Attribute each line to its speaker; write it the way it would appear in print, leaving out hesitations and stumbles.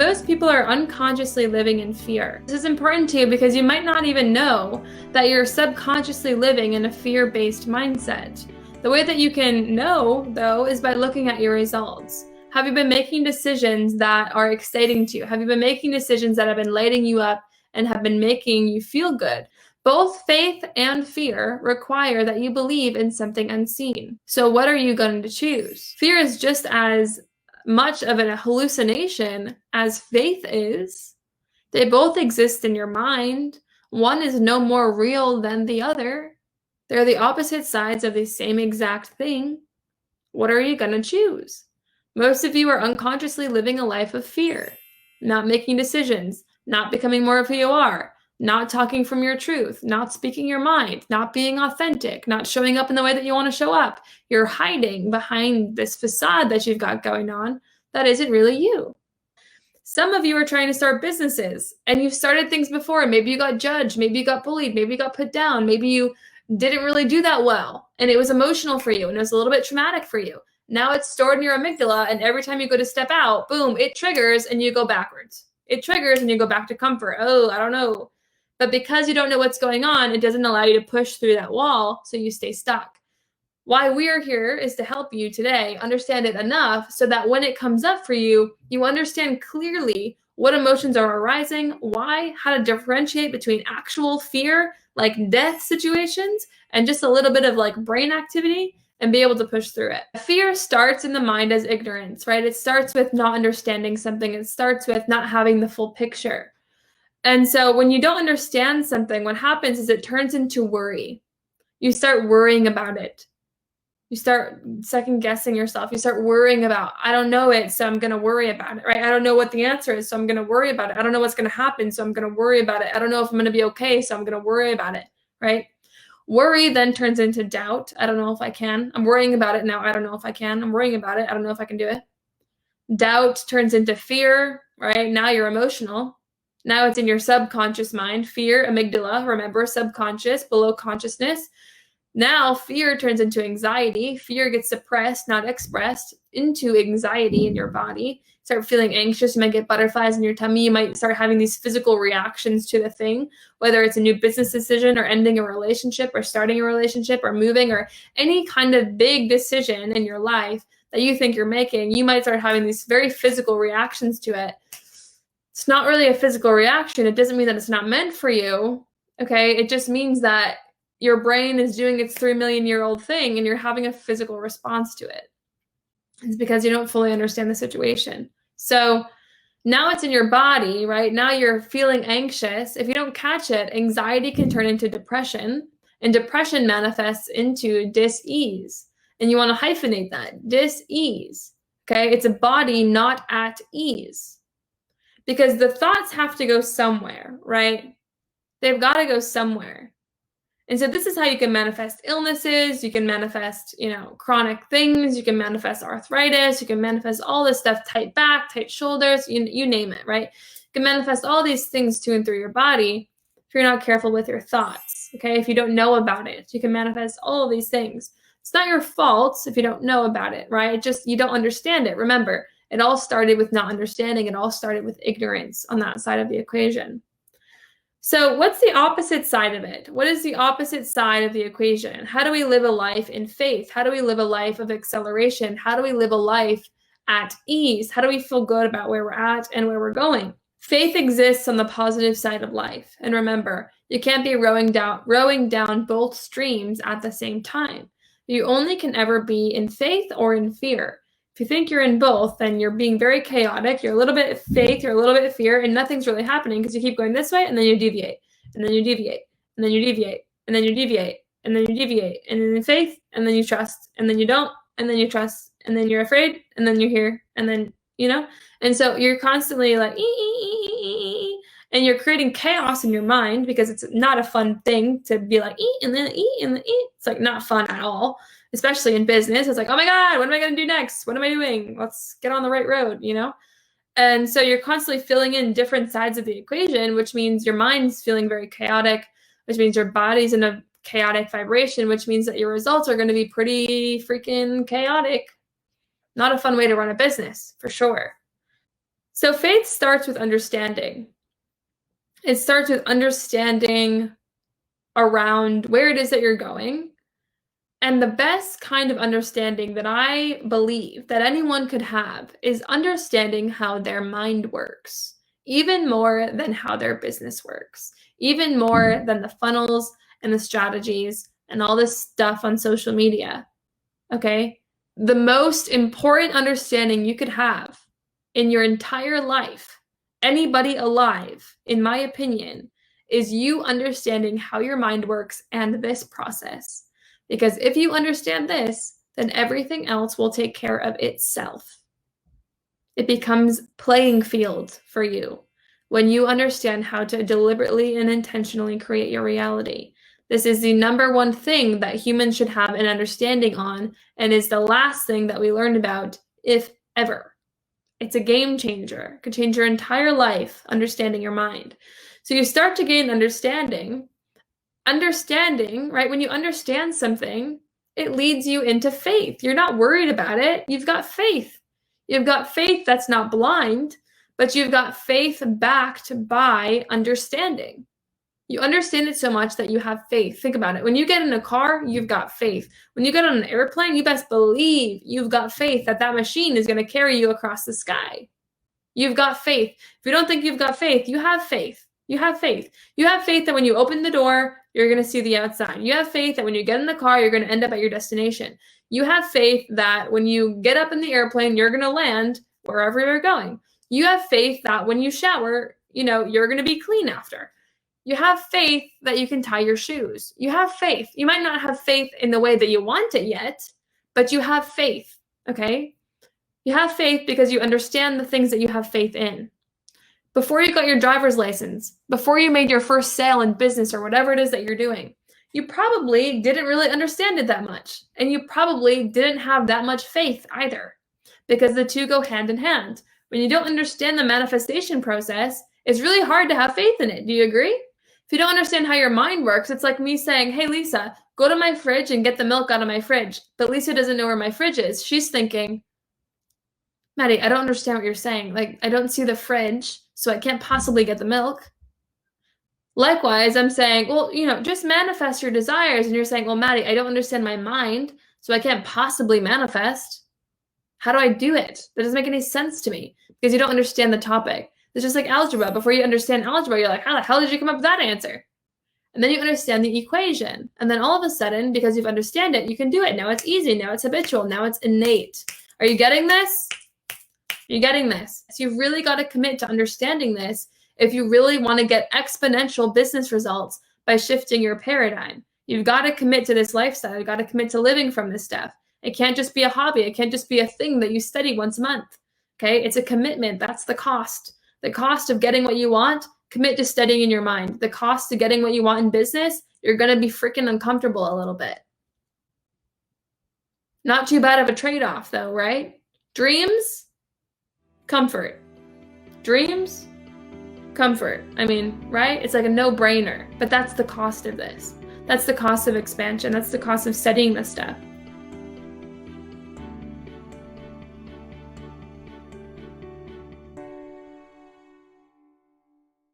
Speaker 1: Most people are unconsciously living in fear. This is important to you because you might not even know that you're subconsciously living in a fear-based mindset. The way that you can know, though, is by looking at your results. Have you been making decisions that are exciting to you? Have you been making decisions that have been lighting you up and have been making you feel good? Both faith and fear require that you believe in something unseen. So what are you going to choose? Fear is just as much of a hallucination as faith is. They both exist in your mind. One is no more real than the other. They're the opposite sides of the same exact thing. What are you going to choose? Most of you are unconsciously living a life of fear, not making decisions, not becoming more of who you are, not talking from your truth, not speaking your mind, not being authentic, not showing up in the way that you want to show up. You're hiding behind this facade that you've got going on that isn't really you. Some of you are trying to start businesses and you've started things before. Maybe you got judged, maybe you got bullied, maybe you got put down, maybe you didn't really do that well and it was emotional for you and it was a little bit traumatic for you. Now it's stored in your amygdala, and every time you go to step out, boom, it triggers and you go backwards. It triggers and you go back to comfort. Oh, I don't know. But because you don't know what's going on, it doesn't allow you to push through that wall, so you stay stuck. Why we are here is to help you today understand it enough so that when it comes up for you, you understand clearly what emotions are arising, why, how to differentiate between actual fear, like death situations, and just a little bit of like brain activity, and be able to push through it. Fear starts in the mind as ignorance, right? It starts with not understanding something. It starts with not having the full picture. And so when you don't understand something, what happens is it turns into worry. You start worrying about it. You start second guessing yourself. You start worrying about, I don't know it, so I'm going to worry about it, right? I don't know what the answer is, so I'm going to worry about it. I don't know what's going to happen, so I'm going to worry about it. I don't know if I'm going to be okay, so I'm going to worry about it, right? Worry then turns into doubt. I don't know if I can. I'm worrying about it now. I don't know if I can. I'm worrying about it. I don't know if I can do it. Doubt turns into fear, right? Now you're emotional. Now it's in your subconscious mind. Fear, amygdala, remember, subconscious, below consciousness. Now fear turns into anxiety. Fear gets suppressed, not expressed, into anxiety in your body. Start feeling anxious. You might get butterflies in your tummy. You might start having these physical reactions to the thing, whether it's a new business decision or ending a relationship or starting a relationship or moving or any kind of big decision in your life that you think you're making. You might start having these very physical reactions to it. It's not really a physical reaction. It doesn't mean that it's not meant for you. Okay. It just means that your brain is doing its 3 million year old thing and you're having a physical response to it. It's because you don't fully understand the situation. So now it's in your body, right? Now you're feeling anxious. If you don't catch it, anxiety can turn into depression, and depression manifests into dis-ease. And you want to hyphenate that, dis-ease. Okay, it's a body not at ease. Because the thoughts have to go somewhere, right? They've got to go somewhere. And so this is how you can manifest illnesses. You can manifest, chronic things. You can manifest arthritis. You can manifest all this stuff, tight back, tight shoulders, you name it, right? You can manifest all these things to and through your body if you're not careful with your thoughts, okay? If you don't know about it, you can manifest all of these things. It's not your fault if you don't know about it, right? It just, you don't understand it. Remember, it all started with not understanding. It all started with ignorance on that side of the equation. So what's the opposite side of it? What is the opposite side of the equation? How do we live a life in faith? How do we live a life of acceleration? How do we live a life at ease? How do we feel good about where we're at and where we're going? Faith exists on the positive side of life. And remember, you can't be rowing down both streams at the same time. You only can ever be in faith or in fear. If you think you're in both, then you're being very chaotic. You're a little bit of faith, you're a little bit of fear, and nothing's really happening because you keep going this way and then you deviate, and then you deviate, and then you deviate, and then you deviate, and then you deviate, and then faith, and then you trust, and then you don't, and then you trust, and then you're afraid, and then you're here, and then, and so you're constantly like, and you're creating chaos in your mind because it's not a fun thing to be like, and then and then It's like not fun at all. Especially in business, it's like, oh my God, what am I going to do next? What am I doing? Let's get on the right road, And so you're constantly filling in different sides of the equation, which means your mind's feeling very chaotic, which means your body's in a chaotic vibration, which means that your results are going to be pretty freaking chaotic. Not a fun way to run a business, for sure. So faith starts with understanding. It starts with understanding around where it is that you're going. And the best kind of understanding that I believe that anyone could have is understanding how their mind works, even more than how their business works, even more than the funnels and the strategies and all this stuff on social media. Okay? The most important understanding you could have in your entire life, anybody alive, in my opinion, is you understanding how your mind works and this process. Because if you understand this, then everything else will take care of itself. It becomes playing field for you when you understand how to deliberately and intentionally create your reality. This is the number one thing that humans should have an understanding on, and is the last thing that we learn about, if ever. It's a game changer. It could change your entire life, understanding your mind. So you start to gain understanding, right? When you understand something, it leads you into faith. You're not worried about it. You've got faith. You've got faith that's not blind, but you've got faith backed by understanding. You understand it so much that you have faith. Think about it. When you get in a car, you've got faith. When you get on an airplane, you best believe you've got faith that that machine is going to carry you across the sky. You've got faith. If you don't think you've got faith, you have faith. You have faith. You have faith that when you open the door, you're going to see the outside. You have faith that when you get in the car, you're going to end up at your destination. You have faith that when you get up in the airplane, you're going to land wherever you're going. You have faith that when you shower, you're going to be clean after. You have faith that you can tie your shoes. You have faith. You might not have faith in the way that you want it yet, but you have faith, okay? You have faith because you understand the things that you have faith in. Before you got your driver's license, before you made your first sale in business or whatever it is that you're doing, you probably didn't really understand it that much. And you probably didn't have that much faith either, because the two go hand in hand. When you don't understand the manifestation process, it's really hard to have faith in it. Do you agree? If you don't understand how your mind works, it's like me saying, hey, Lisa, go to my fridge and get the milk out of my fridge. But Lisa doesn't know where my fridge is. She's thinking, Maddie, I don't understand what you're saying. Like, I don't see the fridge, so I can't possibly get the milk. Likewise, I'm saying, well, just manifest your desires. And you're saying, well, Maddie, I don't understand my mind, so I can't possibly manifest. How do I do it? That doesn't make any sense to me because you don't understand the topic. It's just like algebra. Before you understand algebra, you're like, how the hell did you come up with that answer? And then you understand the equation. And then all of a sudden, because you've understand it, you can do it. Now it's easy. Now it's habitual. Now it's innate. Are you getting this? You're getting this. So you've really got to commit to understanding this if you really want to get exponential business results by shifting your paradigm. You've got to commit to this lifestyle. You've got to commit to living from this stuff. It can't just be a hobby. It can't just be a thing that you study once a month. Okay? It's a commitment. That's the cost. The cost of getting what you want, commit to studying in your mind. The cost of getting what you want in business, you're going to be freaking uncomfortable a little bit. Not too bad of a trade-off though, right? Dreams, comfort. Dreams, comfort. I mean, right? It's like a no-brainer, but that's the cost of this. That's the cost of expansion. That's the cost of studying this stuff.